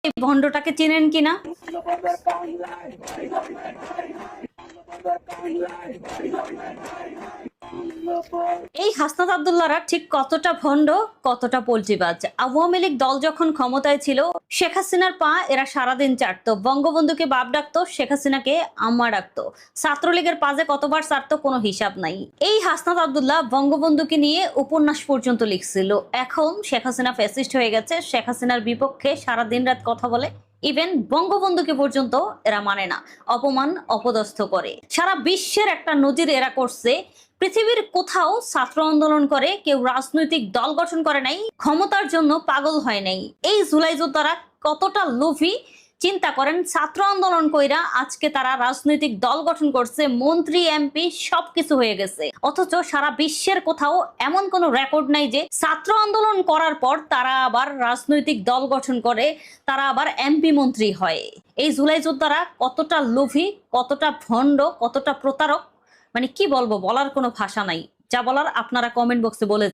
এই ভণ্ডটাকে চেনেন কিনা? এই হাসনাত আব্দুল্লাহরা ঠিক কতটা ভণ্ড, কতটা পোল্ট্রিবাজ। আওয়ামী লীগ দল যখন ক্ষমতায় ছিল, শেখ হাসিনার পা এরা সারাদিন চাটতো, বঙ্গবন্ধুকে বাপ ডাকতো, শেখ হাসিনাকে আম্মা ডাকতো, ছাত্রলীগের পাজে কতবার চাটতো কোনো হিসাব নাই। এই হাসনাত আব্দুল্লাহ বঙ্গবন্ধুকে নিয়ে উপন্যাস পর্যন্ত লিখছিল। এখন শেখ হাসিনা ফ্যাসিস্ট হয়ে গেছে, শেখ হাসিনার বিপক্ষে সারাদিন রাত কথা বলে, ইভেন বঙ্গবন্ধুকে পর্যন্ত এরা মানে না, অপমান অপদস্থ করে। সারা বিশ্বের একটা নজির এরা করছে। পৃথিবীর কোথাও ছাত্র আন্দোলন করে কেউ রাজনৈতিক দল গঠন করে নাই, ক্ষমতার জন্য পাগল হয় নাই। এই জুলাই যোদ্ধারা কতটা লোভী চিন্তা করেন। ছাত্র আন্দোলন কইরা আজকে তারা রাজনৈতিক দল গঠন করছে, মন্ত্রী এমপি সবকিছু হয়ে গেছে। অথচ সারা বিশ্বের কোথাও এমন কোনো রেকর্ড নাই যে ছাত্র আন্দোলন করার পর তারা আবার রাজনৈতিক দল গঠন করে, তারা আবার এমপি মন্ত্রী হয়। এই জুলাই যোদ্ধারা কতটা লোভী, কতটা ভণ্ড, কতটা প্রতারক, মানে কি বলবো, বলার কোনো ভাষা নাই। যা বলার আপনারা কমেন্ট বক্সে বলে